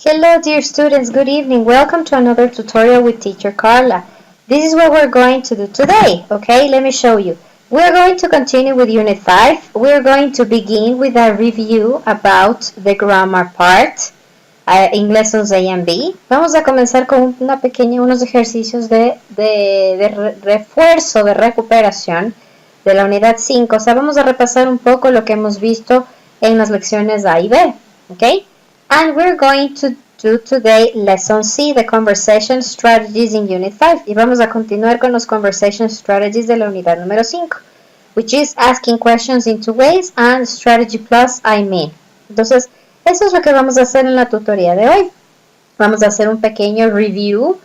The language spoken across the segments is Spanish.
Hello dear students, good evening. Welcome to another tutorial with teacher Carla. This is what we're going to do today, okay? Let me show you. We're going to continue with Unit 5. We're going to begin with a review about the grammar part in lessons A and B. Vamos a comenzar con unos ejercicios de refuerzo, de recuperación de la unidad 5. O sea, vamos a repasar un poco lo que hemos visto en las lecciones A y B, okay? And we're going to do today Lesson C, the Conversation Strategies in Unit 5. Y vamos a continuar con los Conversation Strategies de la unidad número 5, which is asking questions in two ways and strategy plus I mean. Entonces, eso es lo que vamos a hacer en la tutoría de hoy. Vamos a hacer un pequeño review,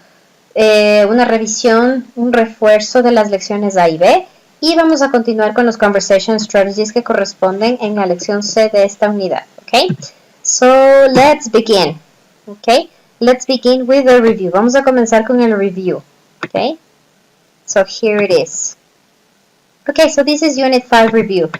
una revisión, un refuerzo de las lecciones A y B. Y vamos a continuar con los Conversation Strategies que corresponden en la lección C de esta unidad, ¿ok? So, let's begin, okay? Let's begin with the review. Vamos a comenzar con el review, okay? So, here it is. Okay, so this is Unit 5 review.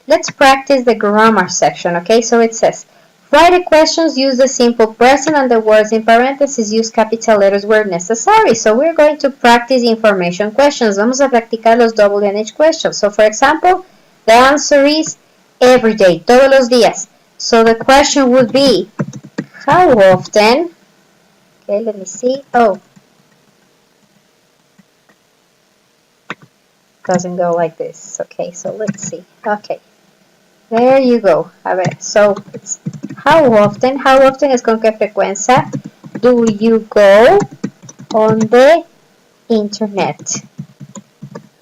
Let's practice the grammar section, okay? So, it says, write the questions, use the simple present, and the words in parentheses, use capital letters where necessary. So, we're going to practice information questions. Vamos a practicar los WNH questions. So, for example, the answer is every day, todos los días. So the question would be, how often, okay, let me see, doesn't go like this, okay, so let's see, okay, there you go, a ver, so it's how often es con qué frecuencia do you go on the internet?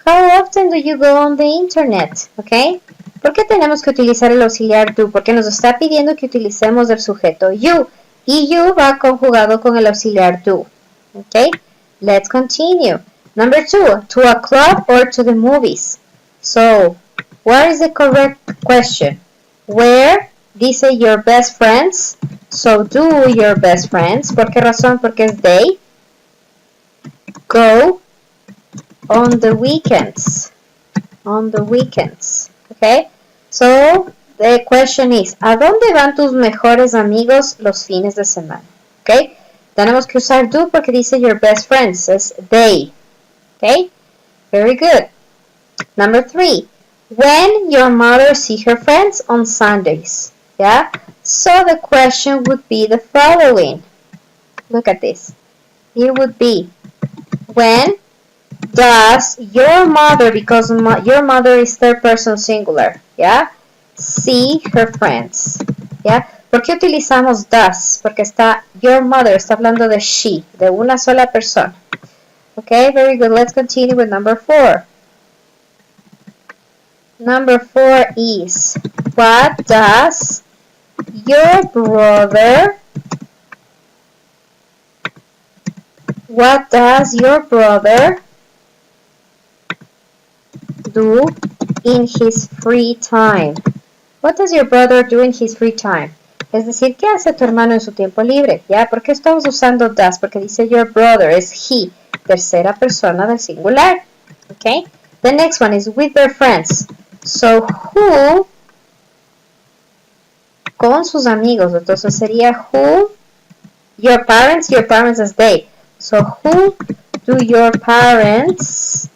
How often do you go on the internet, okay? ¿Por qué tenemos que utilizar el auxiliar do? Porque nos está pidiendo que utilicemos el sujeto you. Y you va conjugado con el auxiliar do. Okay? Let's continue. Number 2. To a club or to the movies. So, what is the correct question? Where? Dice your best friends. So, do your best friends. ¿Por qué razón? Porque es they. Go on the weekends. On the weekends. Okay, so the question is, ¿a dónde van tus mejores amigos los fines de semana? Okay, tenemos que usar do porque dice your best friends, es they. Okay, very good. Number 3, when your mother sees her friends on Sundays. Yeah, so the question would be the following. Look at this. It would be, when does your mother, because your mother is third person singular, yeah, see her friends, yeah. ¿Por qué utilizamos does? Porque está your mother, está hablando de she, de una sola persona. Okay, very good. Let's continue with number 4. Number 4 is, what does your brother do in his free time? What does your brother do in his free time? Es decir, ¿qué hace tu hermano en su tiempo libre? ¿Ya? ¿Por qué estamos usando does? Porque dice your brother, es he, tercera persona del singular. Okay? The next one is with their friends. So, who, con sus amigos. Entonces sería who, your parents is they. So, who do your parents,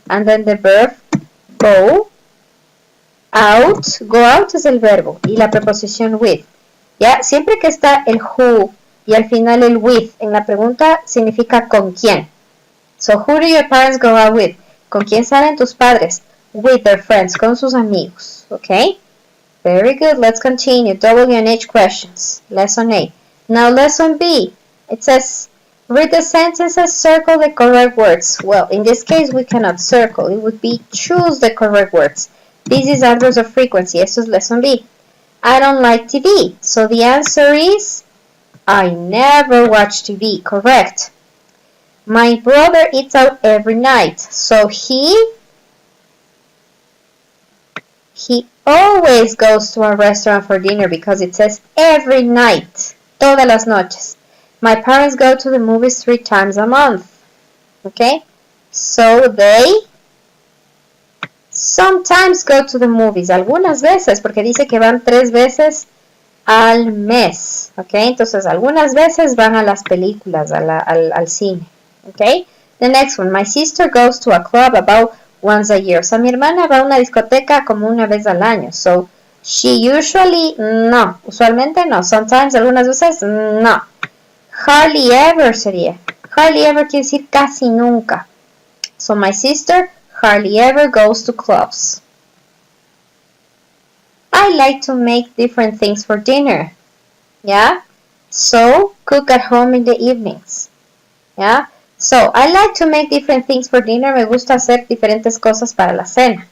and then the verb go out. Go out es el verbo y la preposición with. ¿Ya? Siempre que está el who y al final el with en la pregunta significa con quién. So, who do your parents go out with? ¿Con quién salen tus padres? With their friends, con sus amigos. Okay? Very good. Let's continue. WNH questions. Lesson A. Now, lesson B. It says, read the sentences, circle the correct words. Well, in this case, we cannot circle. It would be choose the correct words. This is adverbs of frequency. Eso es lesson B. I don't like TV. So the answer is, I never watch TV. Correct. My brother eats out every night. So he always goes to a restaurant for dinner because it says every night. Todas las noches. My parents go to the movies 3 times a month. Okay? So they sometimes go to the movies. Algunas veces, porque dice que van 3 veces al mes, ¿ok? Entonces, algunas veces van a las películas, al cine, ¿ok? The next one, my sister goes to a club about once a year. O sea, mi hermana va a una discoteca como una vez al año. So, she usually, no. Usualmente no. Sometimes, algunas veces, no. Hardly ever sería. Hardly ever quiere decir casi nunca. So, my sister hardly ever goes to clubs. I like to make different things for dinner. Yeah? So, cook at home in the evenings. Yeah? So, I like to make different things for dinner. Me gusta hacer diferentes cosas para la cena.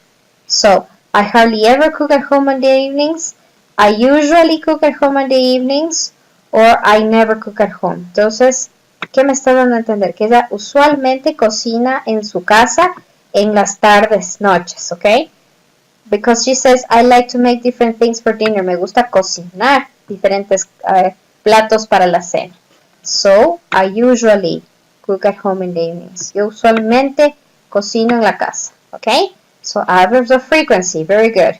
So, I hardly ever cook at home in the evenings. I usually cook at home in the evenings. Or I never cook at home. Entonces, ¿qué me está dando a entender? Que ella usualmente cocina en su casa en las tardes, noches, ¿ok? Because she says, I like to make different things for dinner. Me gusta cocinar diferentes platos para la cena. So, I usually cook at home in the evenings. Yo usualmente cocino en la casa. Okay? So, adverbs of frequency. Very good.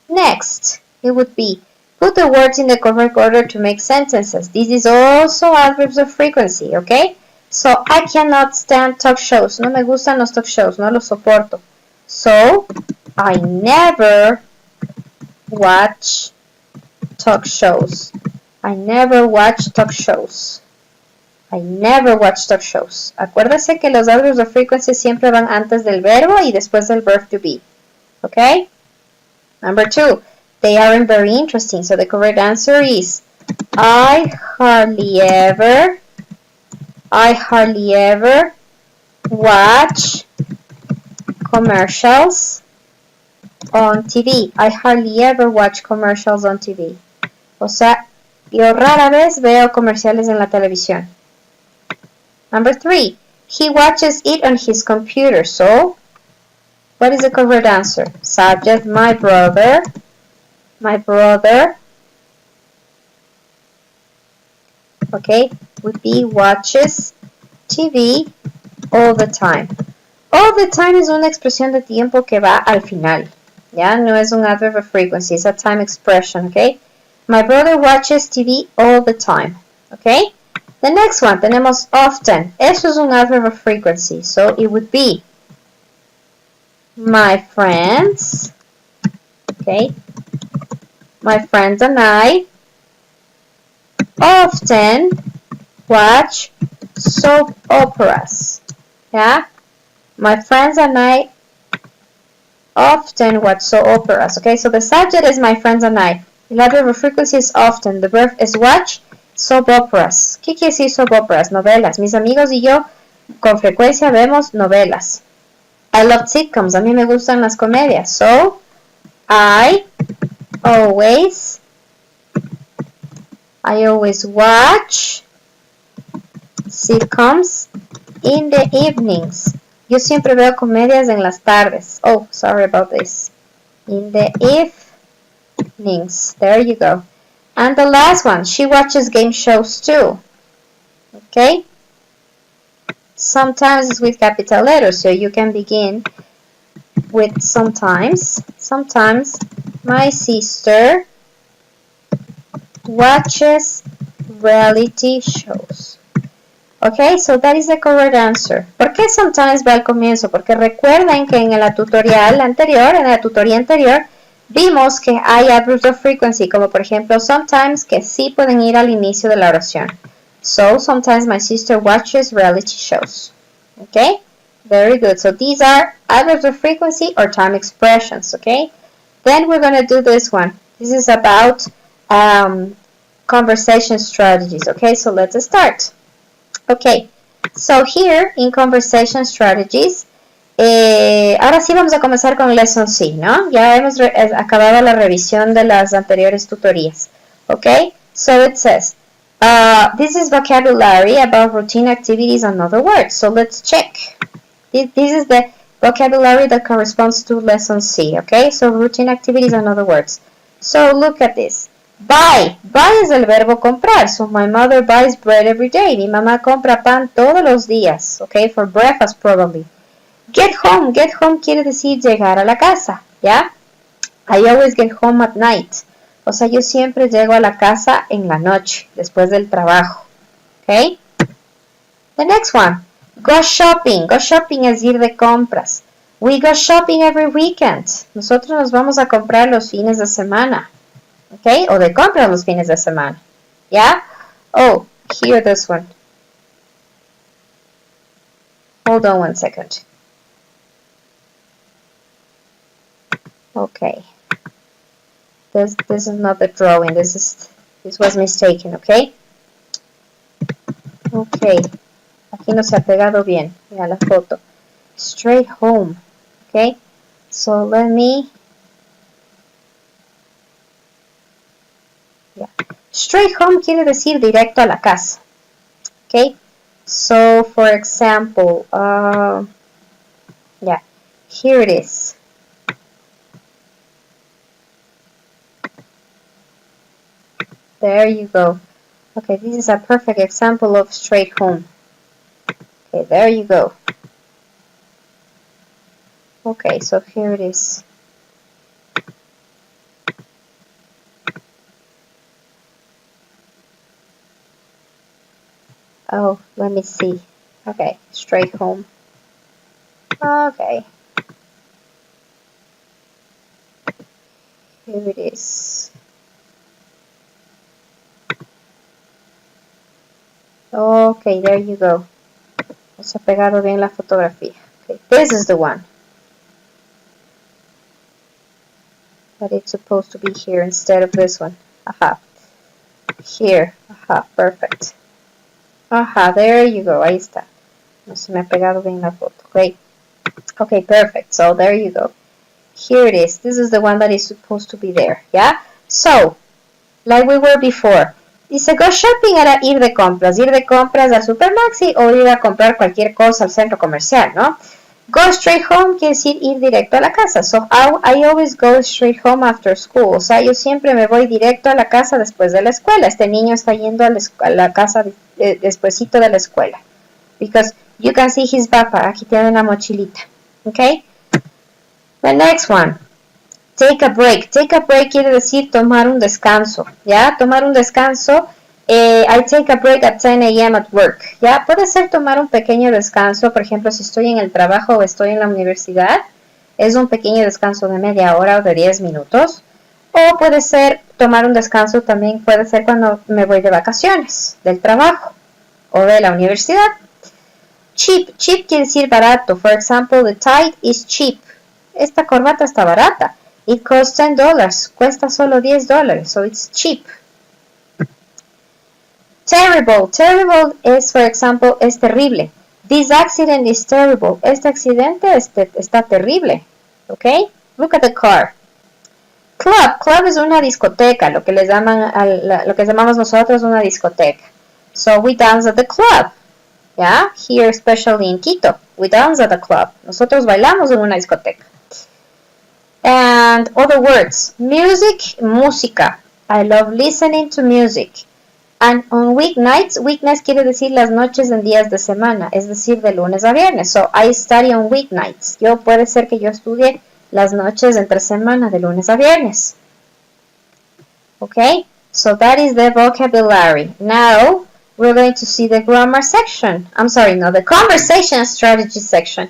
Next, it would be put the words in the correct order to make sentences. This is also adverbs of frequency. Okay? So, I cannot stand talk shows. No me gustan los talk shows. No los soporto. So, I never watch talk shows. I never watch talk shows. I never watch talk shows. Acuérdese que los adverbs of frequency siempre van antes del verbo y después del verb to be. Okay? Number 2. They aren't very interesting. So the correct answer is I hardly ever watch commercials on TV. I hardly ever watch commercials on TV. O sea, yo rara vez veo comerciales en la televisión. Number 3. He watches it on his computer. So, what is the correct answer? Subject, my brother. My brother. Okay, would be watches TV all the time. All the time es una expresión de tiempo que va al final. ¿Ya? No es un adverb of frequency, es a time expression, okay? My brother watches TV all the time, okay? The next one, tenemos often. Eso es un adverb of frequency, so it would be my friends, okay? My friends and I often watch soap operas, yeah? My friends and I often watch soap operas, okay? So the subject is my friends and I. El adverb of frequency is often. The verb is watch soap operas. ¿Qué quiere decir soap operas? Novelas. Mis amigos y yo con frecuencia vemos novelas. I love sitcoms. A mí me gustan las comedias. So, I always watch sitcoms in the evenings. Yo siempre veo comedias en las tardes. Oh, sorry about this. In the evenings. There you go. And the last one, she watches game shows too. Okay? Sometimes it's with capital letters, so you can begin with sometimes. Sometimes my sister watches reality shows. Okay, so that is the correct answer. ¿Por qué sometimes va al comienzo? Porque recuerden que en la tutoría anterior, vimos que hay adverbs of frequency, como por ejemplo sometimes, que sí pueden ir al inicio de la oración. So, sometimes my sister watches reality shows. Okay, very good. So, these are adverbs of frequency or time expressions. Okay, then we're going to do this one. This is about conversation strategies. Okay, so let's start. Okay, so here in conversation strategies, ahora sí vamos a comenzar con Lesson C, ¿no? Ya hemos acabado la revisión de las anteriores tutorías. Okay, so it says, this is vocabulary about routine activities and other words. So let's check. This is the vocabulary that corresponds to Lesson C, okay? So routine activities and other words. So look at this. Buy. Buy es el verbo comprar. So my mother buys bread every day. Mi mamá compra pan todos los días. Okay, for breakfast probably. Get home. Get home quiere decir llegar a la casa. ¿Ya? I always get home at night. O sea, yo siempre llego a la casa en la noche, después del trabajo. ¿Ok? The next one. Go shopping. Go shopping es ir de compras. We go shopping every weekend. Nosotros nos vamos a comprar los fines de semana. ¿Ok? O de compras los fines de semana. ¿Ya? Oh, here this one. Hold on one second. Okay. This is not the drawing. This was mistaken, okay? Okay. Aquí no se ha pegado bien. Mira la foto. Straight home. Okay? So let me... Yeah. Straight home quiere decir directo a la casa. Okay? So, for example, yeah, here it is. There you go. Okay, this is a perfect example of straight home. Okay, there you go. Okay, so here it is. Oh, let me see. Okay, straight home. Okay. Here it is. Okay, there you go. Se ha pegado bien la fotografía. Okay, this is the one. But it's supposed to be here instead of this one. Aha. Here. Aha, perfect. Aha, there you go. Ahí está. No se me ha pegado bien la foto. Great. Okay, perfect. So there you go. Here it is. This is the one that is supposed to be there. Yeah? So, like we were before. Dice, go shopping era ir de compras. Ir de compras al supermaxi o ir a comprar cualquier cosa al centro comercial, ¿no? Go straight home quiere decir ir directo a la casa. So, I always go straight home after school. O sea, yo siempre me voy directo a la casa después de la escuela. Este niño está yendo a la casa despuesito de la escuela. Because you can see his backpack. Aquí tiene una mochilita. Okay? The next one. Take a break. Take a break quiere decir tomar un descanso. ¿Ya? Tomar un descanso. I take a break at 10 a.m. at work. ¿Ya? Puede ser tomar un pequeño descanso. Por ejemplo, si estoy en el trabajo o estoy en la universidad. Es un pequeño descanso de media hora o de 10 minutos. O puede ser tomar un descanso también. Puede ser cuando me voy de vacaciones. Del trabajo. O de la universidad. Cheap. Cheap quiere decir barato. For example, the tie is cheap. Esta corbata está barata. It costs $10. Cuesta solo $10. So it's cheap. Terrible. Terrible es, for example, es terrible. This accident is terrible. Este accidente está terrible. Okay? Look at the car. Club. Club es una discoteca. Lo que lo que llamamos nosotros una discoteca. So we dance at the club. Yeah? Here, especially in Quito. We dance at the club. Nosotros bailamos en una discoteca. And other words. Music, música. I love listening to music. And on weeknights quiere decir las noches en días de semana, es decir, de lunes a viernes. So, I study on weeknights. Puede ser que yo estudie las noches entre semana, de lunes a viernes. Okay? So, that is the vocabulary. Now, we're going to see the grammar section. The conversation strategy section.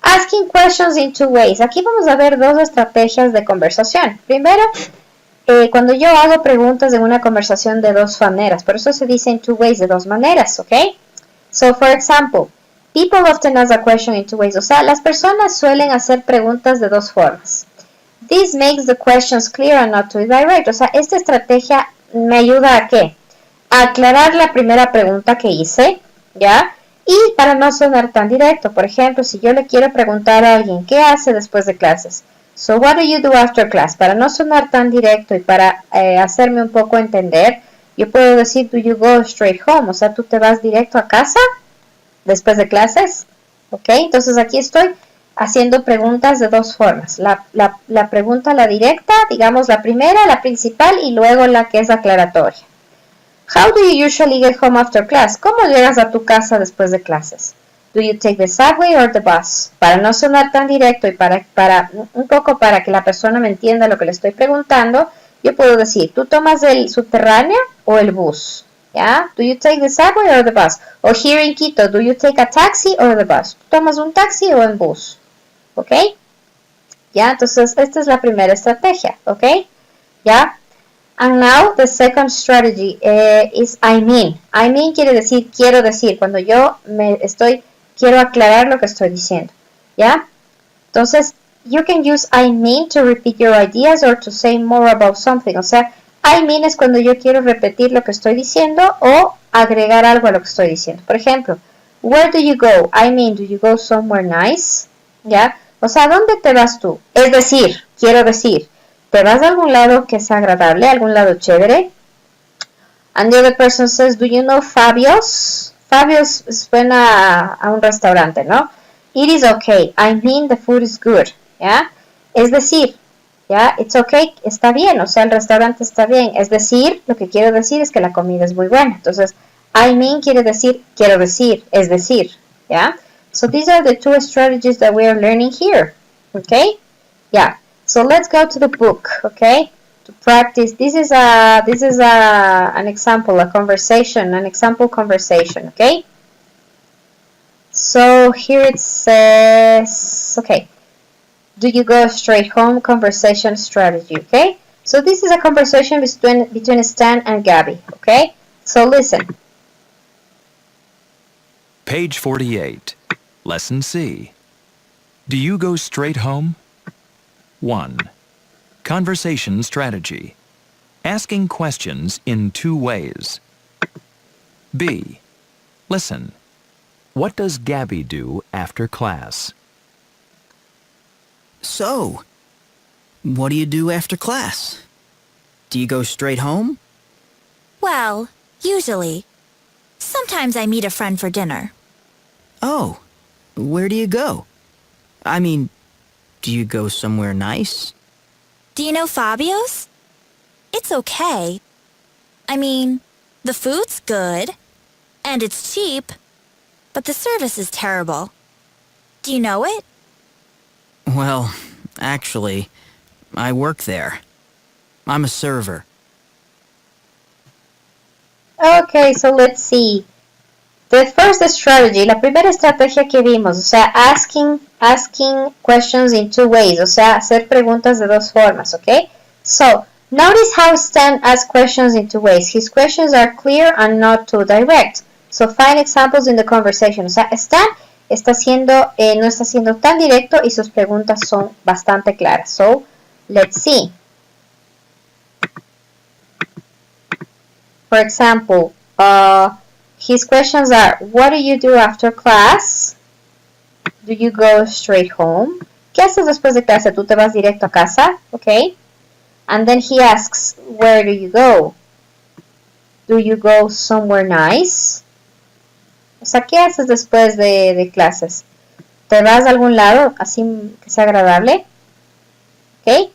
Asking questions in two ways. Aquí vamos a ver dos estrategias de conversación. Primero, cuando yo hago preguntas en una conversación de dos maneras. Por eso se dice in two ways, de dos maneras, ¿ok? So, for example, people often ask a question in two ways. O sea, las personas suelen hacer preguntas de dos formas. This makes the questions clear and not too direct. O sea, esta estrategia me ayuda a ¿qué? A aclarar la primera pregunta que hice, ¿ya? Y para no sonar tan directo. Por ejemplo, si yo le quiero preguntar a alguien, ¿qué hace después de clases? So, what do you do after class? Para no sonar tan directo y para hacerme un poco entender, yo puedo decir, do you go straight home? O sea, ¿tú te vas directo a casa después de clases? ¿Ok? Entonces aquí estoy haciendo preguntas de dos formas. La pregunta, la directa, digamos la primera, la principal y luego la que es aclaratoria. How do you usually get home after class? ¿Cómo llegas a tu casa después de clases? Do you take the subway or the bus? Para no sonar tan directo y para un poco para que la persona me entienda lo que le estoy preguntando, Yo puedo decir, ¿tú tomas el subterráneo o el bus? ¿Ya? Do you take the subway or the bus? O here in Quito, do you take a taxi or the bus? ¿Tú tomas un taxi o un bus? ¿Ok? ¿Ya? Entonces, esta es la primera estrategia. ¿Ok? ¿Ya? And now the second strategy is I mean. I mean quiere decir, quiero decir. Cuando yo quiero aclarar lo que estoy diciendo. ¿Ya? Entonces, you can use I mean to repeat your ideas or to say more about something. O sea, I mean es cuando yo quiero repetir lo que estoy diciendo o agregar algo a lo que estoy diciendo. Por ejemplo, where do you go? I mean, do you go somewhere nice? ¿Ya? O sea, ¿dónde te vas tú? Es decir, quiero decir, ¿te vas a algún lado que sea agradable, algún lado chévere? And the other person says, do you know Fabio's? Fabio's suena a un restaurante, ¿no? It is okay. I mean, the food is good. ¿Ya? Es decir, ¿ya? It's okay, está bien, o sea, el restaurante está bien. Es decir, lo que quiero decir es que la comida es muy buena. Entonces, I mean quiere decir, quiero decir, es decir, ¿ya? So these are the two strategies that we are learning here, okay? Yeah. So let's go to the book, okay? To practice. This is an example, a conversation, an example conversation, okay? So here it says, okay. Do you go straight home? Conversation strategy, okay? So this is a conversation between Stan and Gabby, okay? So listen. Page 48, Lesson C. Do you go straight home? 1. Conversation strategy. Asking questions in two ways. B. Listen. What does Gabby do after class? So, what do you do after class? Do you go straight home? Well, usually. Sometimes I meet a friend for dinner. Oh, where do you go? I mean, do you go somewhere nice? Do you know Fabio's? It's okay. I mean, the food's good, and it's cheap, but the service is terrible. Do you know it? Well, actually, I work there. I'm a server. Okay, so let's see. The first strategy, la primera estrategia que vimos, o sea, asking questions in two ways, o sea, hacer preguntas de dos formas, okay? So, notice how Stan asks questions in two ways. His questions are clear and not too direct. So, find examples in the conversation. O sea, Stan no está siendo tan directo y sus preguntas son bastante claras. So, let's see. For example, his questions are, what do you do after class? Do you go straight home? ¿Qué haces después de clase? ¿Tú te vas directo a casa? Okay. And then he asks, where do you go? Do you go somewhere nice? O sea, ¿qué haces después de clases? ¿Te vas a algún lado así que sea agradable? Okay.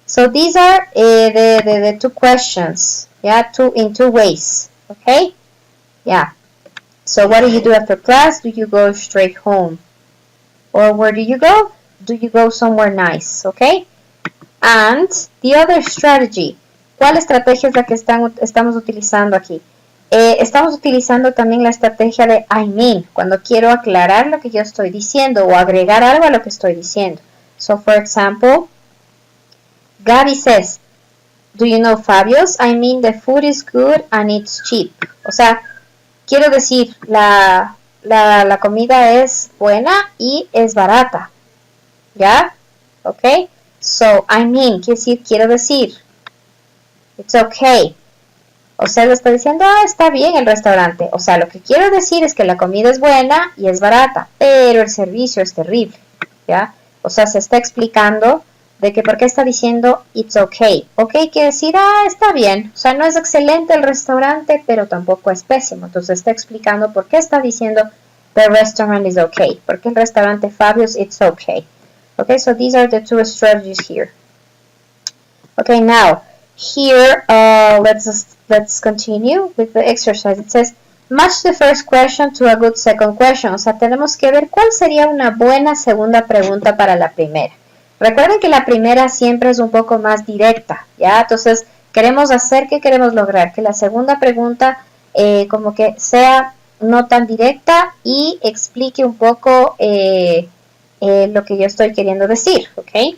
So these are the two questions. Yeah, in two ways. Okay. Yeah. So what do you do after class? Do you go straight home? Or where do you go? Do you go somewhere nice? Okay. And the other strategy. ¿Cuál estrategia es la que estamos utilizando aquí? Estamos utilizando también la estrategia de I mean, cuando quiero aclarar lo que yo estoy diciendo o agregar algo a lo que estoy diciendo. So, for example, Gabby says, do you know Fabio's? I mean, the food is good and it's cheap. O sea, quiero decir, la comida es buena y es barata. ¿Ya? ¿Ok? So, I mean, quiero decir. It's okay. O sea, le está diciendo, está bien el restaurante. O sea, lo que quiero decir es que la comida es buena y es barata, pero el servicio es terrible. ¿Ya? O sea, se está explicando de que por qué está diciendo it's okay. Ok, quiere decir, está bien. O sea, no es excelente el restaurante, pero tampoco es pésimo. Entonces está explicando por qué está diciendo the restaurant is okay. Porque el restaurante Fabio's, it's okay. Okay, so these are the two strategies here. Okay, now, here, let's continue with the exercise. It says, match the first question to a good second question. O sea, tenemos que ver cuál sería una buena segunda pregunta para la primera. Recuerden que la primera siempre es un poco más directa, ¿ya? Entonces, Queremos hacer, ¿qué queremos lograr? Que la segunda pregunta como que sea no tan directa y explique un poco lo que yo estoy queriendo decir, ¿ok?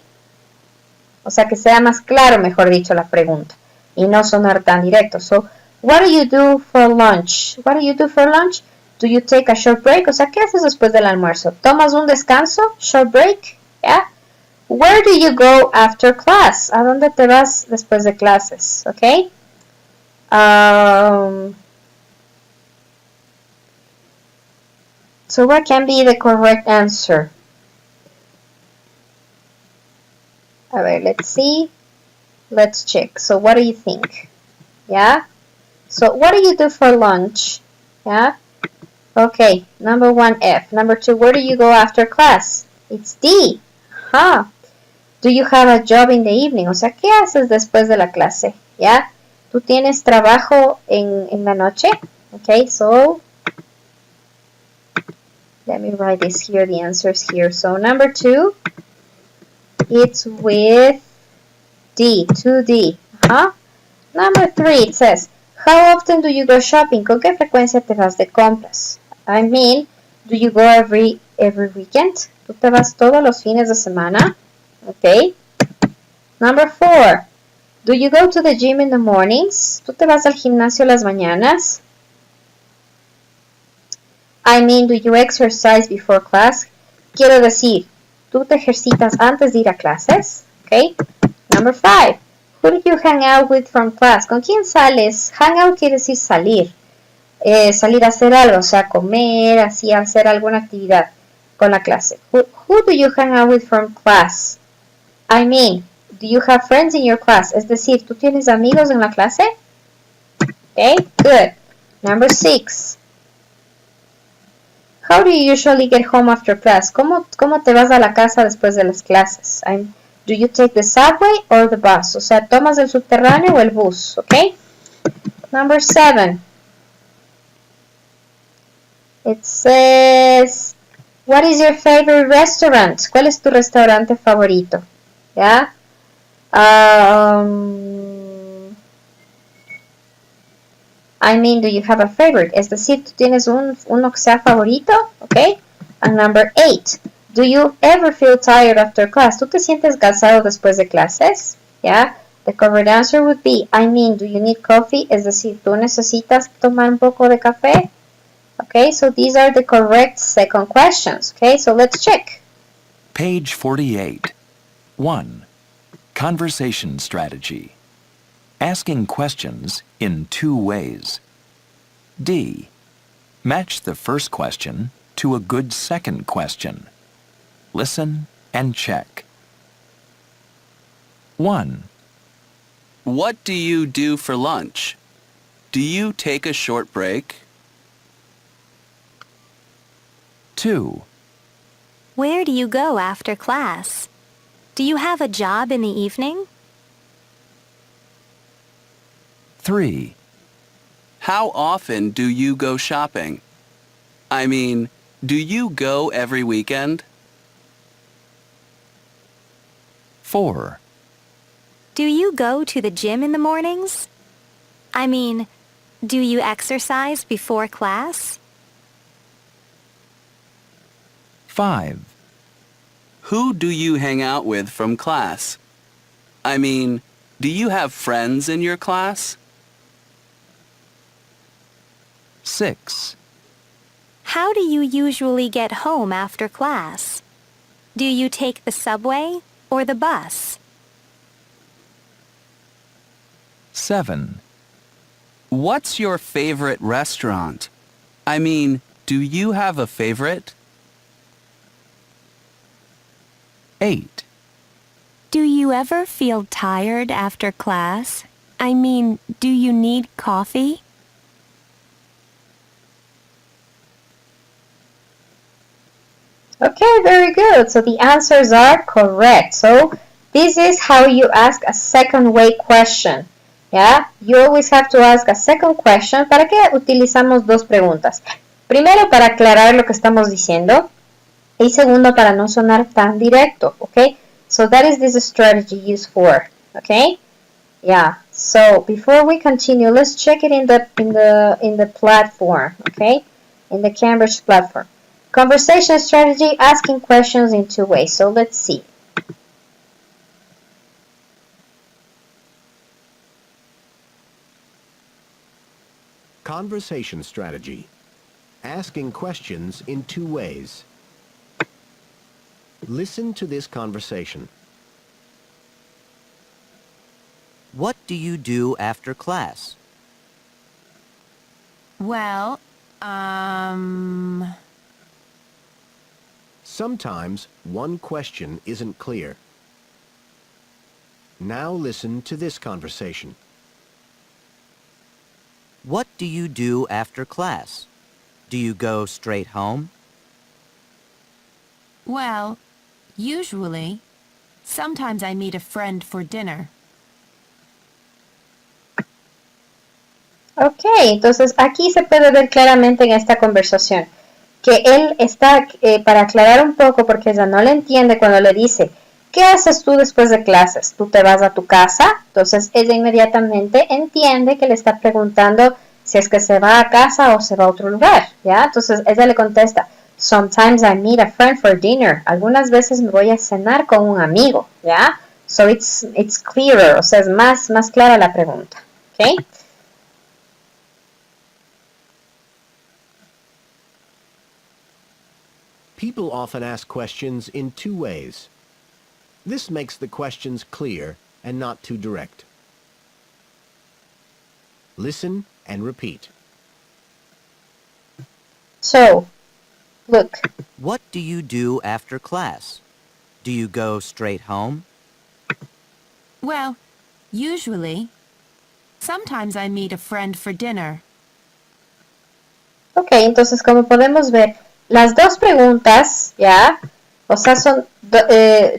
O sea, que sea más claro, mejor dicho, la pregunta y no sonar tan directo. So, what do you do for lunch? What do you do for lunch? Do you take a short break? O sea, ¿qué haces después del almuerzo? ¿Tomas un descanso? Short break? ¿Ya? Where do you go after class? ¿A dónde te vas después de clases? ¿Ok? So what can be the correct answer? A ver, let's see. Let's check. So what do you think? Yeah? So what do you do for lunch? Yeah? Okay, number 1 F. Number 2, where do you go after class? It's D. Huh. Do you have a job in the evening? O sea, ¿qué haces después de la clase? ¿Ya? ¿Tú tienes trabajo en la noche? Okay, so let me write this here, the answers here. So number 2, it's with D, 2D. Number 3, it says, how often do you go shopping? ¿Con qué frecuencia te vas de compras? I mean, do you go every weekend? ¿Tú te vas todos los fines de semana? Okay. Number 4, do you go to the gym in the mornings? ¿Tú te vas al gimnasio las mañanas? I mean, do you exercise before class? Quiero decir, ¿tú te ejercitas antes de ir a clases? Okay. Number 5, who do you hang out with from class? ¿Con quién sales? Hang out quiere decir salir. Salir a hacer algo, o sea, comer, así, hacer alguna actividad con la clase. Who do you hang out with from class? I mean, do you have friends in your class? Es decir, ¿tú tienes amigos en la clase? Okay, good. Number 6. How do you usually get home after class? ¿Cómo te vas a la casa después de las clases? Do you take the subway or the bus? O sea, ¿tomas el subterráneo o el bus? Okay. Number 7. It says, what is your favorite restaurant? ¿Cuál es tu restaurante favorito? ¿Ya? I mean, do you have a favorite? Es decir, ¿tú tienes uno que sea favorito? Okay. And number 8. Do you ever feel tired after class? ¿Tú te sientes cansado después de clases? ¿Ya? The correct answer would be, I mean, do you need coffee? Es decir, ¿tú necesitas tomar un poco de café? Okay, so these are the correct second questions. Okay, so let's check. Page 48. 1. Conversation strategy. Asking questions in 2 ways. D. Match the first question to a good second question. Listen and check. 1. What do you do for lunch? Do you take a short break? 2. Where do you go after class? Do you have a job in the evening? 3. How often do you go shopping? I mean, do you go every weekend? 4. Do you go to the gym in the mornings? I mean, do you exercise before class? 5. Who do you hang out with from class? I mean, do you have friends in your class? 6. How do you usually get home after class? Do you take the subway or the bus? 7. What's your favorite restaurant? I mean, do you have a favorite? 8. Do you ever feel tired after class? I mean, do you need coffee? Okay, very good. So the answers are correct. So this is how you ask a second way question. Yeah, you always have to ask a second question. ¿Para qué utilizamos dos preguntas? Primero, para aclarar lo que estamos diciendo. Y segundo, para no sonar tan directo. Okay, so that is this strategy used for. Okay, yeah. So before we continue, let's check it in the platform, okay? In the Cambridge platform. Conversation strategy, asking questions in two ways. So let's see. Conversation strategy. Asking questions in two ways. Listen to this conversation. What do you do after class? Well, Sometimes one question isn't clear. Now listen to this conversation. What do you do after class? Do you go straight home? well, usually. Sometimes I meet a friend for dinner. Ok, entonces aquí se puede ver claramente en esta conversación que él está, para aclarar un poco, porque ella no le entiende cuando le dice, ¿qué haces tú después de clases? ¿Tú te vas a tu casa? Entonces ella inmediatamente entiende que le está preguntando si es que se va a casa o se va a otro lugar, ¿ya? Entonces ella le contesta, sometimes I meet a friend for dinner. Algunas veces me voy a cenar con un amigo, ¿ya? So it's clearer, o sea, es más clara la pregunta, ¿ok? People often ask questions in two ways. This makes the questions clear and not too direct. Listen and repeat. So, look, What do you do after class? Do you go straight home? Well, usually. Sometimes I meet a friend for dinner. ok, entonces como podemos ver, las dos preguntas, ¿ya? O sea, son,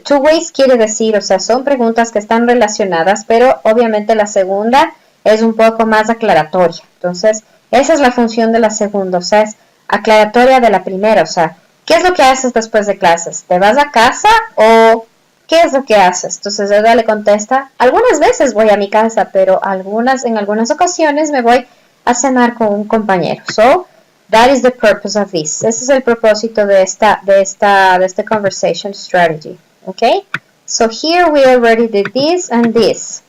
two ways quiere decir, o sea, son preguntas que están relacionadas, pero obviamente la segunda es un poco más aclaratoria. Entonces, esa es la función de la segunda, o sea, es aclaratoria de la primera, o sea, ¿qué es lo que haces después de clases? ¿Te vas a casa o qué es lo que haces? Entonces ella le contesta, algunas veces voy a mi casa, pero en algunas ocasiones me voy a cenar con un compañero. So, that is the purpose of this. Ese es el propósito de este conversation strategy. Okay? So here we already did this and this.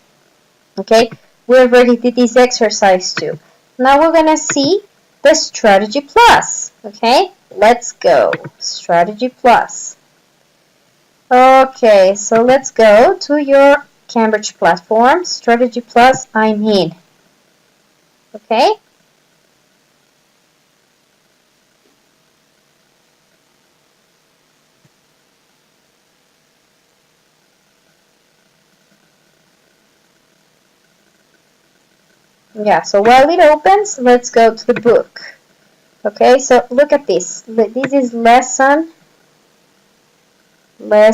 Okay? We already did this exercise too. Now we're gonna see the strategy plus. Okay? Let's go. Strategy plus. Okay, so let's go to your Cambridge platform. Strategy plus, I mean. Okay? Yeah, so while it opens, let's go to the book. Okay, so look at this. This is lesson. Yeah,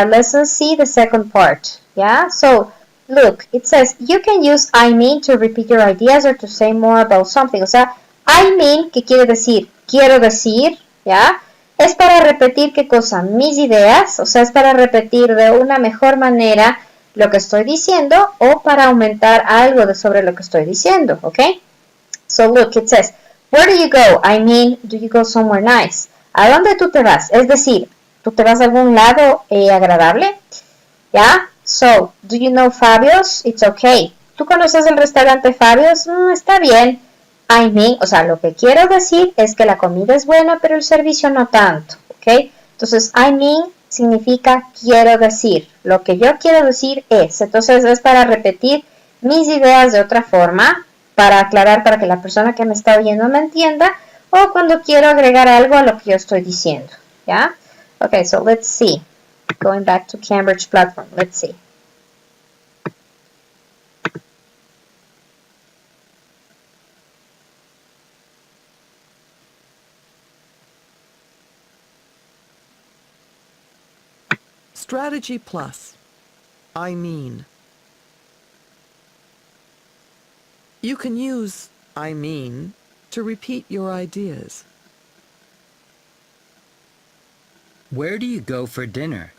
lesson C, the second part. Yeah, so look, it says you can use I mean to repeat your ideas or to say more about something. O sea, I mean, ¿qué quiere decir? Quiero decir, ¿ya? Es para repetir qué cosa, mis ideas, o sea, es para repetir de una mejor manera lo que estoy diciendo o para aumentar algo sobre lo que estoy diciendo, ¿ok? So look, it says, where do you go? I mean, do you go somewhere nice? ¿A dónde tú te vas? Es decir, ¿tú te vas a algún lado agradable? ¿Ya? So, do you know Fabio's? It's okay. ¿Tú conoces el restaurante Fabio's? Está bien. I mean, o sea, lo que quiero decir es que la comida es buena, pero el servicio no tanto, ¿ok? Entonces, I mean significa quiero decir. Lo que yo quiero decir es. Entonces, es para repetir mis ideas de otra forma, para aclarar, para que la persona que me está oyendo me entienda, o cuando quiero agregar algo a lo que yo estoy diciendo, ¿ya? Okay, so let's see. Going back to Cambridge platform, let's see. Strategy plus. I mean. You can use I mean to repeat your ideas. Where do you go for dinner?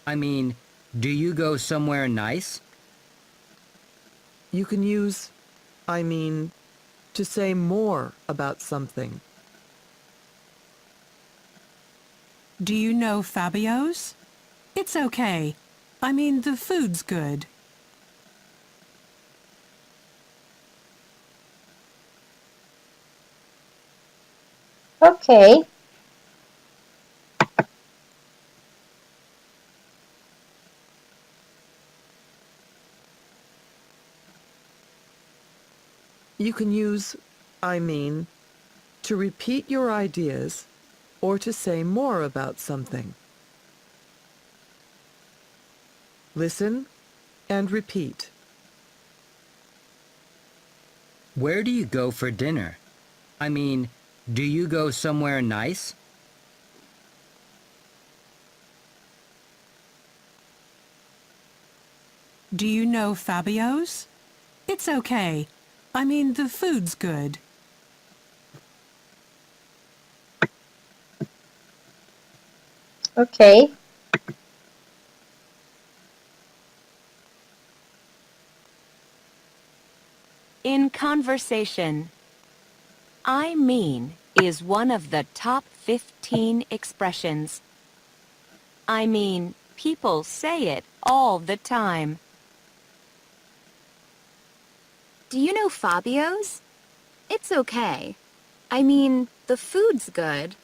I mean, Do you go somewhere nice? You can use I mean to say more about something. Do you know Fabio's? It's okay. I mean, the food's good. Okay. You can use I mean to repeat your ideas or to say more about something. Listen and repeat. Where do you go for dinner? I mean, do you go somewhere nice? Do you know Fabio's? It's okay. I mean, the food's good. Okay. In conversation, I mean is one of the top 15 expressions. I mean, people say it all the time. Do you know Fabio's? It's okay. I mean, the food's good.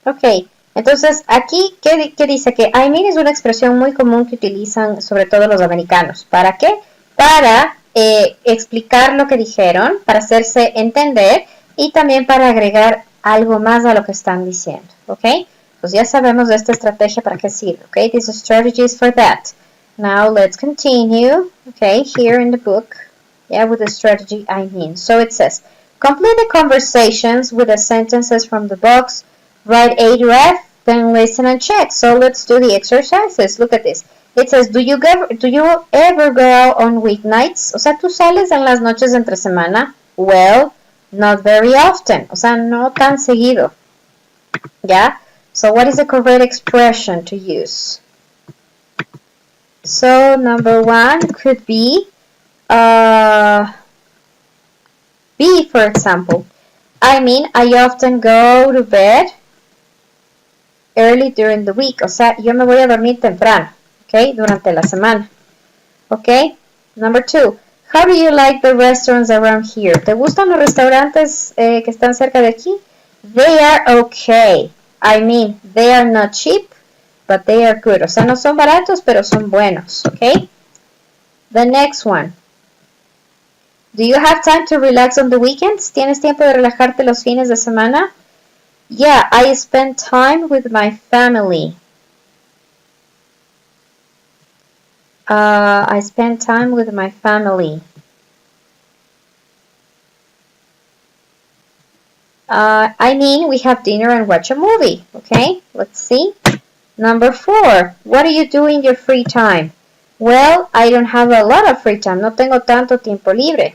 Ok, entonces aquí, ¿qué dice? Que I mean es una expresión muy común que utilizan sobre todo los americanos. ¿Para qué? Para explicar lo que dijeron, para hacerse entender y también para agregar algo más a lo que están diciendo. ¿Ok? Pues ya sabemos de esta estrategia para qué sirve. ¿Ok? This strategy is for that. Now let's continue. Okay, here in the book. Yeah, with the strategy I mean. So it says, complete the conversations with the sentences from the box. Write A to F, then listen and check. So let's do the exercises. Look at this. It says, do you ever go out on weeknights? O sea, ¿tú sales en las noches de entre semana? Well, not very often. O sea, no tan seguido. ¿Ya? So what is the correct expression to use? So number one could be B, for example. I mean, I often go to bed early during the week. O sea, yo me voy a dormir temprano, ¿ok? Durante la semana, ¿ok? Number two, how do you like the restaurants around here? ¿Te gustan los restaurantes que están cerca de aquí? They are okay. I mean, they are not cheap, but they are good. O sea, no son baratos, pero son buenos, ¿ok? The next one. Do you have time to relax on the weekends? ¿Tienes tiempo de relajarte los fines de semana? Yeah, I spend time with my family. I spend time with my family. I mean, we have dinner and watch a movie. Okay, let's see. Number four, what do you do in your free time? Well, I don't have a lot of free time. No tengo tanto tiempo libre.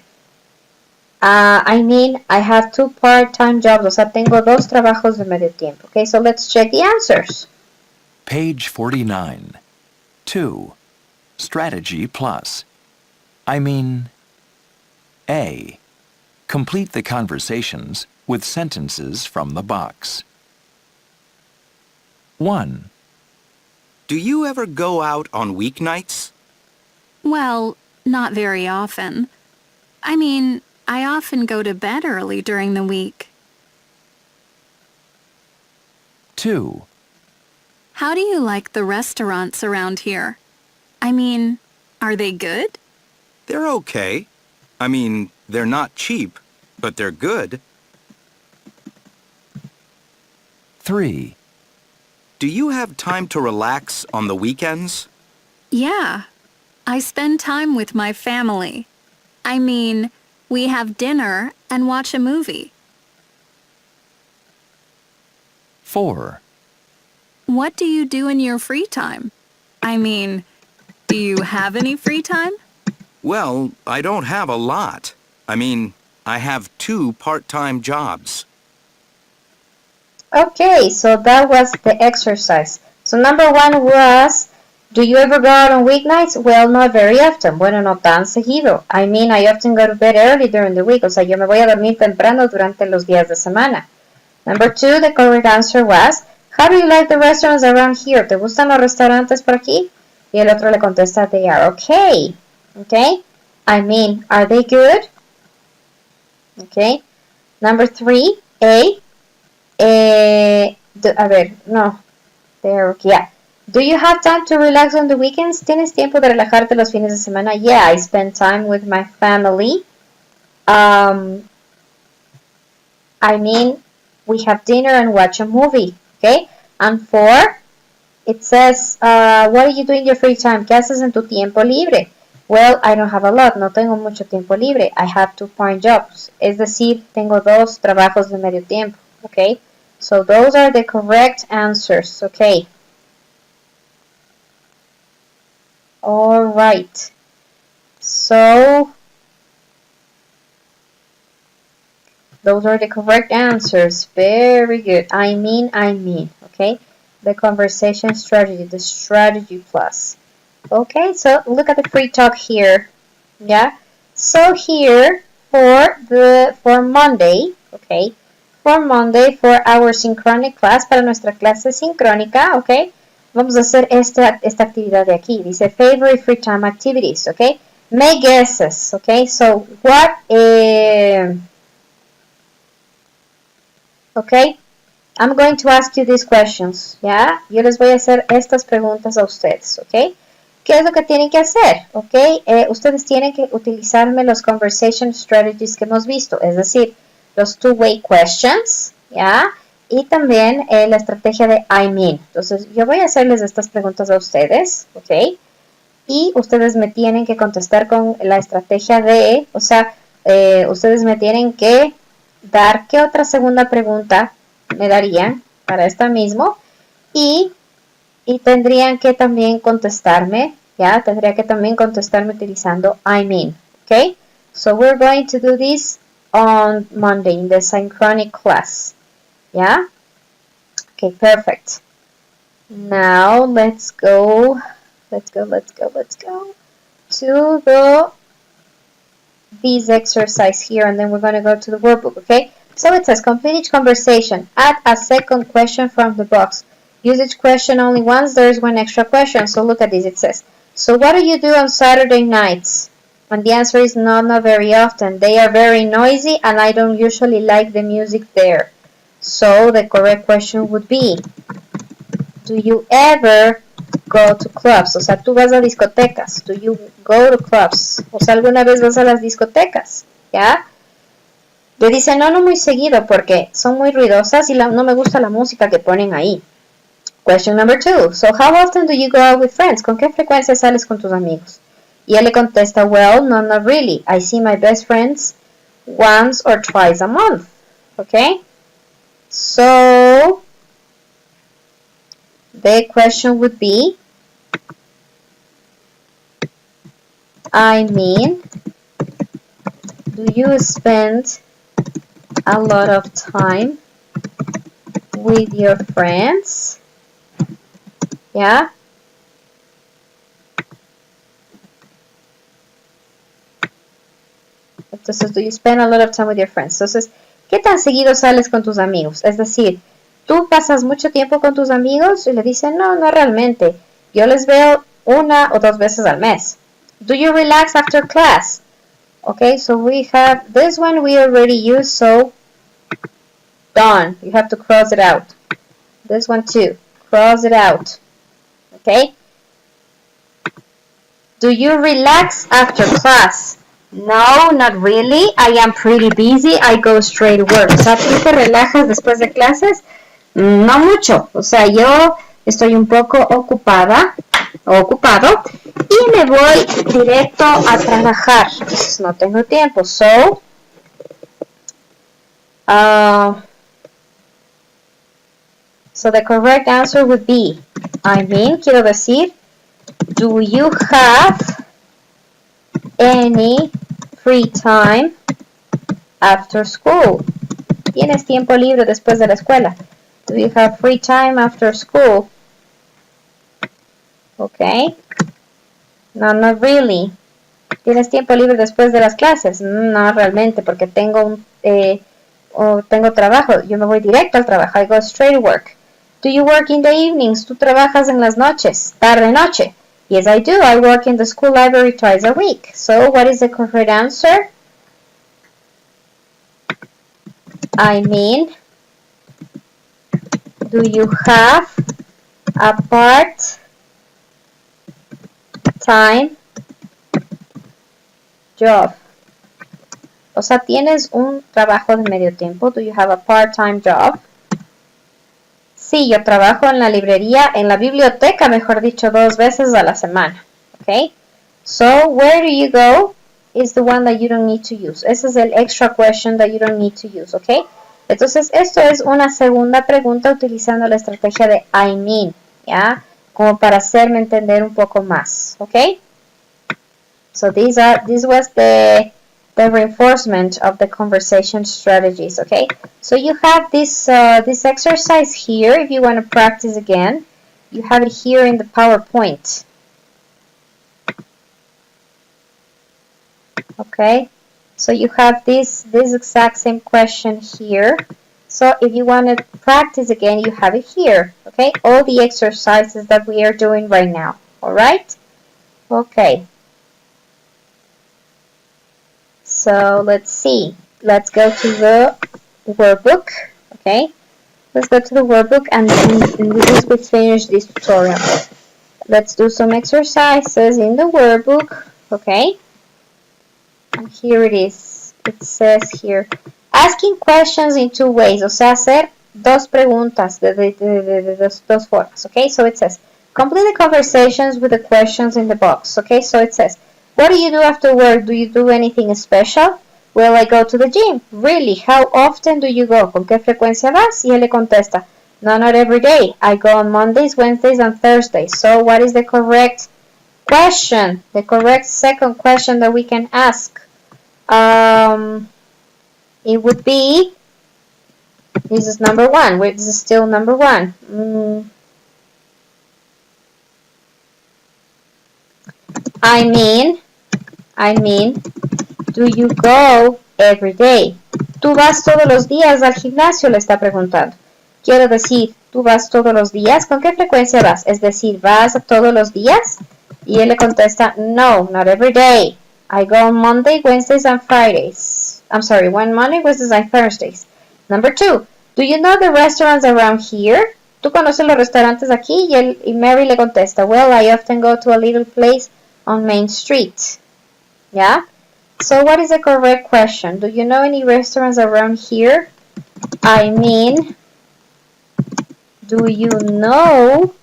I mean, I have 2 part-time jobs. O sea, tengo 2 trabajos de medio tiempo. Okay, so let's check the answers. Page 49. 2. Strategy plus. I mean, A. Complete the conversations with sentences from the box. 1. Do you ever go out on weeknights? Well, not very often. I mean, I often go to bed early during the week. 2. How do you like the restaurants around here? I mean, are they good? They're okay. I mean, they're not cheap, but they're good. 3. Do you have time to relax on the weekends? Yeah. I spend time with my family. I mean, we have dinner and watch a movie. 4. What do you do in your free time? I mean, do you have any free time? Well, I don't have a lot. I mean, I have 2 part-time jobs. Okay, so that was the exercise. So number 1 was, do you ever go out on weeknights? Well, not very often. Bueno, no tan seguido. I mean, I often go to bed early during the week. O sea, yo me voy a dormir temprano durante los días de semana. Number 2, the correct answer was, how do you like the restaurants around here? ¿Te gustan los restaurantes por aquí? Y el otro le contesta, they are okay. Okay? I mean, are they good? Okay? Number 3, A. A ver, no. They're okay. Yeah. Do you have time to relax on the weekends? ¿Tienes tiempo de relajarte los fines de semana? Yeah, I spend time with my family. I mean, we have dinner and watch a movie. Okay? And 4, it says, what do you do in your free time? ¿Qué haces en tu tiempo libre? Well, I don't have a lot. No tengo mucho tiempo libre. I have 2 part jobs. Es decir, tengo 2 trabajos de medio tiempo. Okay? So those are the correct answers. Okay? All right. So those are the correct answers. Very good. I mean. Okay? The conversation strategy, the strategy plus. Okay, so look at the free talk here. Yeah. So here for Monday, okay, for Monday for our synchronic class, para nuestra clase sincrónica, okay, vamos a hacer esta actividad de aquí. Dice favorite free time activities, okay. Make guesses, okay. So what? Okay. I'm going to ask you these questions, ¿ya? Yo les voy a hacer estas preguntas a ustedes, ¿ok? ¿Qué es lo que tienen que hacer? ¿Ok? Ustedes tienen que utilizarme los conversation strategies que hemos visto, es decir, los two-way questions, ¿ya? Y también la estrategia de I mean. Entonces, yo voy a hacerles estas preguntas a ustedes, ¿ok? Y ustedes me tienen que contestar con la estrategia de, o sea, ustedes me tienen que dar qué otra segunda pregunta me darían para esta mismo y tendrían que también contestarme, ¿ya? Tendría que también contestarme utilizando I mean, ¿ok? So we're going to do this on Monday in the synchronic class, ¿ya? Okay, perfect. Now let's go to this exercise here and then we're going to go to the workbook, okay? So it says, complete each conversation. Add a second question from the box. Use each question only once. There is one extra question. So look at this. It says, so what do you do on Saturday nights? And the answer is no, not very often. They are very noisy and I don't usually like the music there. So the correct question would be, do you ever go to clubs? O sea, tú vas a discotecas. Do you go to clubs? O sea, ¿alguna vez vas a las discotecas? ¿Ya? Le dice, no muy seguido porque son muy ruidosas y no me gusta la música que ponen ahí. Question number 2. So how often do you go out with friends? ¿Con qué frecuencia sales con tus amigos? Y él le contesta, well, no, not really. I see my best friends once or twice a month. Okay? So the question would be, I mean, do you spend a lot of time with your friends? Yeah. Entonces, do you spend a lot of time with your friends? Entonces, ¿qué tan seguido sales con tus amigos? Es decir, ¿tú pasas mucho tiempo con tus amigos? Y le dicen, no, no realmente. Yo les veo 1 o 2 veces al mes. Do you relax after class? Okay, so we have this one we already used, so done. You have to cross it out. This one too. Cross it out. Okay? Do you relax after class? No, not really. I am pretty busy. I go straight to work. O sea, ¿tú te relajas después de clases? No mucho. O sea, yo estoy un poco ocupada o ocupado y me voy directo a trabajar. Entonces no tengo tiempo. So the correct answer would be, I mean, quiero decir, do you have any free time after school? ¿Tienes tiempo libre después de la escuela? Do you have free time after school? Okay. No, not really. ¿Tienes tiempo libre después de las clases? No, realmente, porque tengo trabajo. Yo me voy directo al trabajo. I go straight to work. Do you work in the evenings? ¿Tú trabajas en las noches? Tarde, noche. Yes, I do. I work in the school library twice a week. So, what is the correct answer? I mean, do you have a part-time job? O sea, ¿tienes un trabajo de medio tiempo? Do you have a part-time job? Sí, yo trabajo en la librería, en la biblioteca, mejor dicho, 2 veces a la semana. Okay? So, where do you go is the one that you don't need to use. Ese es el extra question that you don't need to use. Okay? Entonces, esto es una segunda pregunta utilizando la estrategia de I mean. ¿Ya? Como para hacerme entender un poco más. Okay? So, this was the reinforcement of the conversation strategies. Okay, so you have this exercise here. If you want to practice again, you have it here in the PowerPoint. Okay, so you have this exact same question here. So if you want to practice again, you have it here. Okay, all the exercises that we are doing right now. All right. Okay. So let's see. Let's go to the workbook. Okay, let's go to the workbook and we finish this tutorial. Let's do some exercises in the workbook. Okay, and here it is. It says here, asking questions in 2 ways. O sea, hacer 2 preguntas de dos formas. Okay, so it says, complete the conversations with the questions in the box. Okay, so it says, what do you do after work? Do you do anything special? Well, I go to the gym. Really? How often do you go? ¿Con qué frecuencia vas? Y él le contesta, no, not every day. I go on Mondays, Wednesdays, and Thursdays. So what is the correct question? The correct second question that we can ask? It would be, this is number 1. This is still number 1. I mean, do you go every day? ¿Tú vas todos los días al gimnasio? Le está preguntando. Quiero decir, ¿tú vas todos los días? ¿Con qué frecuencia vas? Es decir, ¿vas todos los días? Y él le contesta, no, not every day. I go on Monday, Wednesdays, and Fridays. I'm sorry, one Monday, Wednesdays, and Thursdays. Number 2, do you know the restaurants around here? ¿Tú conoces los restaurantes aquí? Y Mary le contesta, well, I often go to a little place on Main Street. Yeah? So what is the correct question? Do you know any restaurants around here? I mean, do you know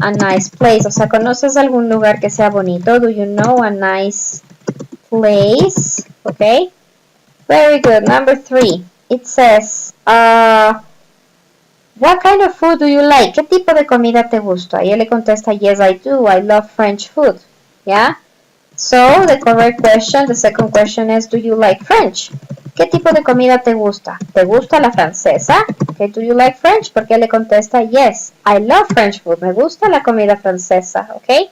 a nice place? O sea, ¿conoces algún lugar que sea bonito? Do you know a nice place? Okay. Very good. Number 3. It says, what kind of food do you like? ¿Qué tipo de comida te gusta? Y él le contesta, yes, I do. I love French food. Yeah? So, the correct question, the second question is, do you like French? ¿Qué tipo de comida te gusta? ¿Te gusta la francesa? Okay, do you like French? Porque él le contesta, yes, I love French food. Me gusta la comida francesa. Okay?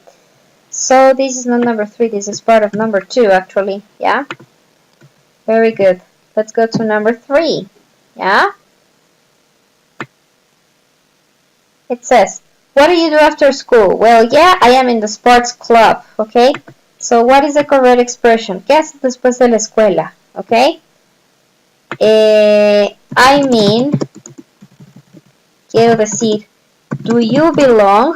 So, this is not number 3. This is part of number 2, actually. Yeah? Very good. Let's go to number 3. Yeah? It says, what do you do after school? Well, yeah, I am in the sports club. Okay? So, what is the correct expression? ¿Qué haces después de la escuela? Okay? I mean, quiero decir, do you belong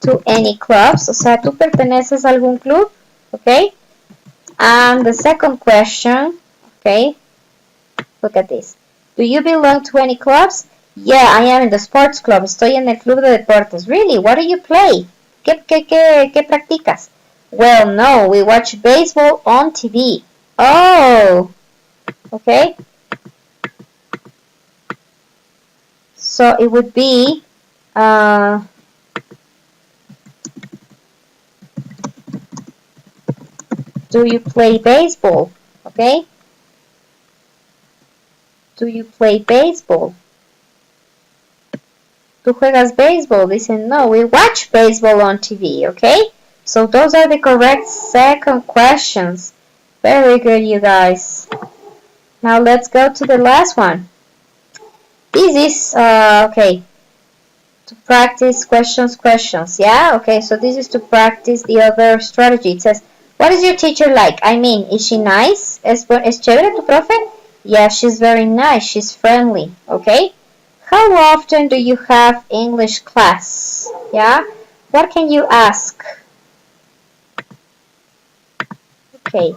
to any clubs? O sea, ¿tú perteneces a algún club? Okay? And the second question, okay, look at this. Do you belong to any clubs? Yeah, I am in the sports club. Estoy en el club de deportes. Really? What do you play? ¿Qué practicas? Well, no, we watch baseball on TV. Oh, okay. So it would be, do you play baseball? Okay. Do you play baseball? tú juegas baseball. Dicen, no, we watch baseball on TV, okay? So those are the correct second questions. Very good, you guys. Now let's go to the last one. This is, okay, to practice questions, yeah? Okay, so this is to practice the other strategy. It says, what is your teacher like? I mean, is she nice? ¿Es chévere tu profe? Yeah, she's very nice. She's friendly, okay? How often do you have English class? Yeah? What can you ask? Okay.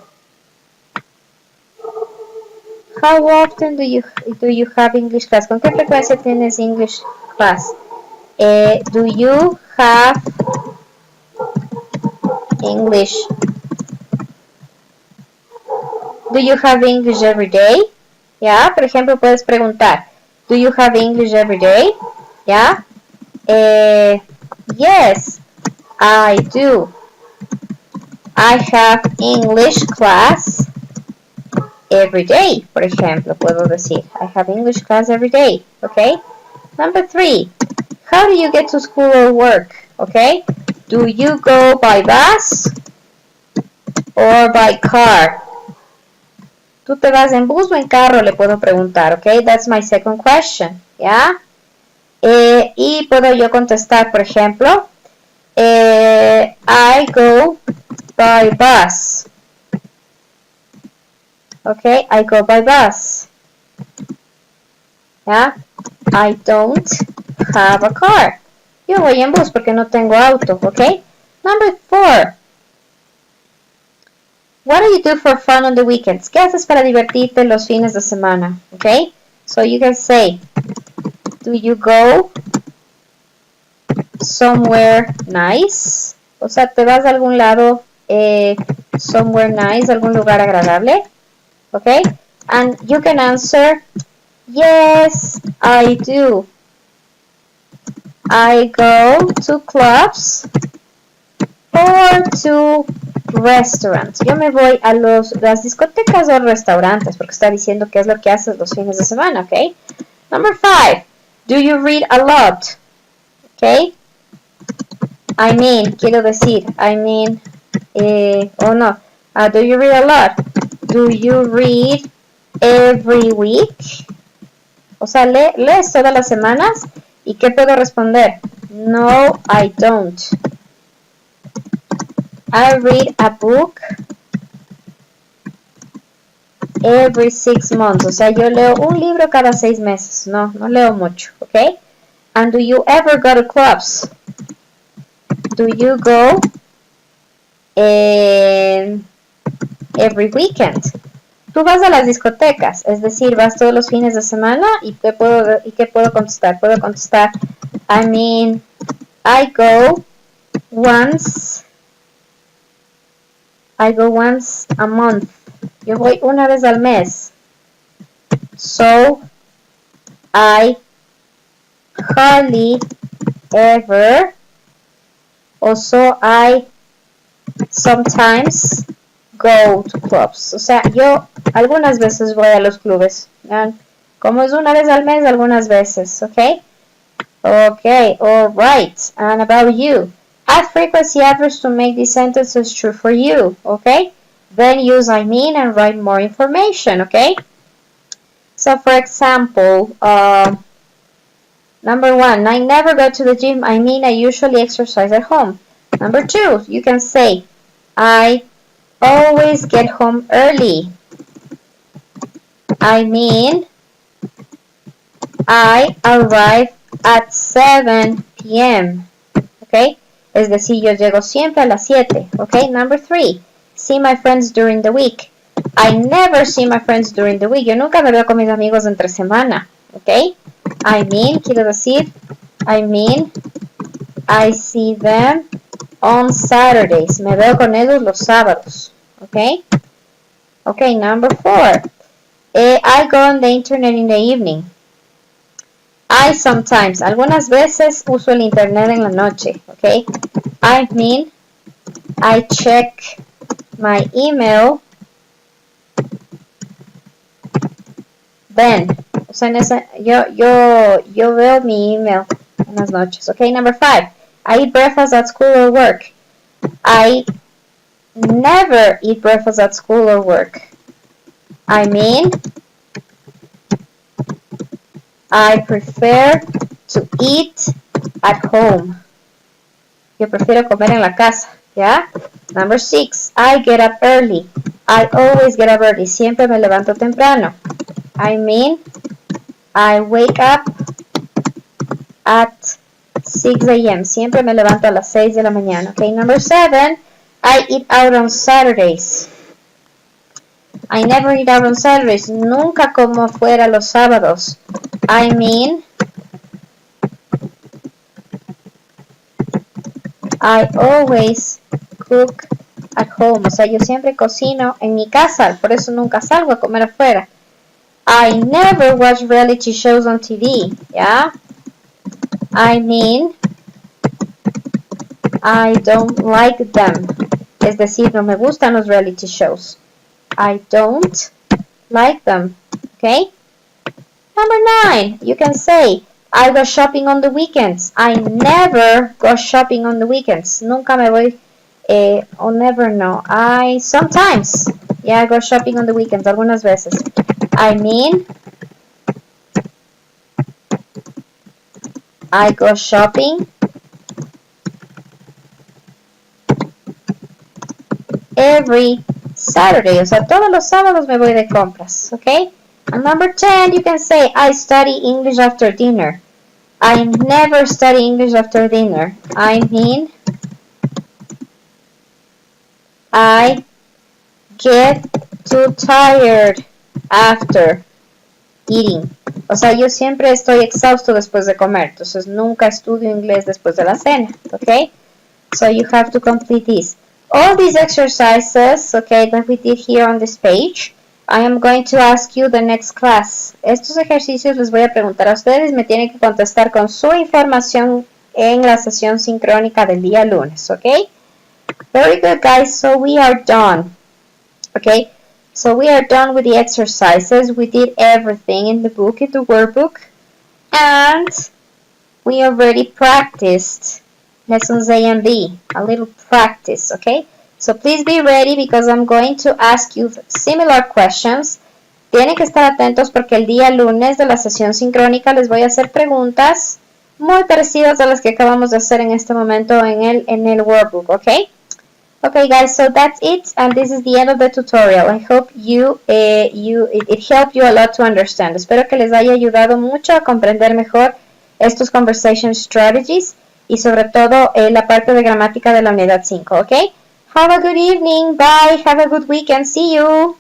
How often do you have English class? ¿Con qué frecuencia tienes English class? Do you have English? Do you have English every day? ¿Ya? Por ejemplo, puedes preguntar, do you have English every day? ¿Ya? Yes, I do. I have English class every day, por ejemplo, puedo decir. I have English class every day, okay? Number 3, how do you get to school or work, okay? Do you go by bus or by car? ¿Tú te vas en bus o en carro? Le puedo preguntar, okay? That's my second question, ¿ya? Y puedo yo contestar, por ejemplo, I go by bus. Okay, I go by bus. ¿Ya? I don't have a car. Yo voy en bus porque no tengo auto, okay? Number 4. What do you do for fun on the weekends? ¿Qué haces para divertirte los fines de semana? Okay? So you can say, do you go somewhere nice? O sea, ¿te vas a algún lado somewhere nice, algún lugar agradable? Okay? And you can answer, yes, I do. I go to clubs or to restaurants. Yo me voy a las discotecas o restaurantes porque está diciendo qué es lo que haces los fines de semana, okay? Number 5. Do you read a lot? Okay? I mean, quiero decir, oh no. Do you read a lot? Do you read every week? O sea, lees todas las semanas. ¿Y qué puedo responder? No, I don't. I read a book every 6 months. O sea, yo leo un libro cada 6 meses. No leo mucho, ¿ok? And do you ever go to clubs? Do you go every weekend? Tú vas a las discotecas, es decir, vas todos los fines de semana. ¿Y qué puedo contestar? Puedo contestar, I mean, I go once a month. Yo voy una vez al mes. So, I hardly ever. Also, I sometimes go to clubs. O sea, yo algunas veces voy a los clubes. ¿Vean? Como es una vez al mes, algunas veces, ¿ok? Okay, alright. And about you. Add frequency adverbs to make these sentences true for you, okay? Then use I mean and write more information, okay? So, for example, number 1, I never go to the gym. I mean, I usually exercise at home. Number 2, you can say, I always get home early. I mean, I arrive at 7 p.m. Okay? Es decir, yo llego siempre a las 7. Okay? Number 3, see my friends during the week. I never see my friends during the week. Yo nunca me veo con mis amigos entre semana. Okay? I mean, quiero decir, I see them on Saturdays. Me veo con ellos los sábados. Okay? Okay, number 4. I go on the internet in the evening. I sometimes, algunas veces uso el internet en la noche, okay? I mean, I check my email then. O sea, yo veo mi email Buenas noches. Okay, number 5. I eat breakfast at school or work. I never eat breakfast at school or work. I mean, I prefer to eat at home. Yo prefiero comer en la casa, ¿ya? Number 6, I get up early. I always get up early. Siempre me levanto temprano. I mean, I wake up at 6 a.m. Siempre me levanto a las 6 de la mañana. Okay, number 7, I eat out on Saturdays. I never eat out on Saturdays. Nunca como fuera los sábados. I mean, I always cook at home. O sea, yo siempre cocino en mi casa. Por eso nunca salgo a comer afuera. I never watch reality shows on TV. Yeah? I mean, I don't like them. Es decir, no me gustan los reality shows. I don't like them. Okay? Number 9, you can say, I go shopping on the weekends. I never go shopping on the weekends. Nunca me voy, or never, no. I sometimes, yeah, I go shopping on the weekends, algunas veces. I mean, I go shopping every Saturday. O sea, todos los sábados me voy de compras, okay? And number 10, you can say, I study English after dinner. I never study English after dinner. I mean, I get too tired after eating. O sea, yo siempre estoy exhausto después de comer. Entonces, nunca estudio inglés después de la cena. Okay? So, you have to complete this. All these exercises, okay, that we did here on this page, I am going to ask you the next class. Estos ejercicios les voy a preguntar a ustedes, me tienen que contestar con su información en la sesión sincrónica del día lunes, okay? Very good, guys. So we are done. Okay? So we are done with the exercises. We did everything in the book, in the workbook. And we already practiced lessons A and B. A little practice, okay? So please be ready because I'm going to ask you similar questions. Tienen que estar atentos porque el día lunes de la sesión sincrónica les voy a hacer preguntas muy parecidas a las que acabamos de hacer en este momento en el workbook, okay? Okay, guys, so that's it, and this is the end of the tutorial. I hope it helped you a lot to understand. Espero que les haya ayudado mucho a comprender mejor estos conversation strategies y sobre todo la parte de gramática de la unidad 5, okay? Have a good evening. Bye. Have a good weekend. See you.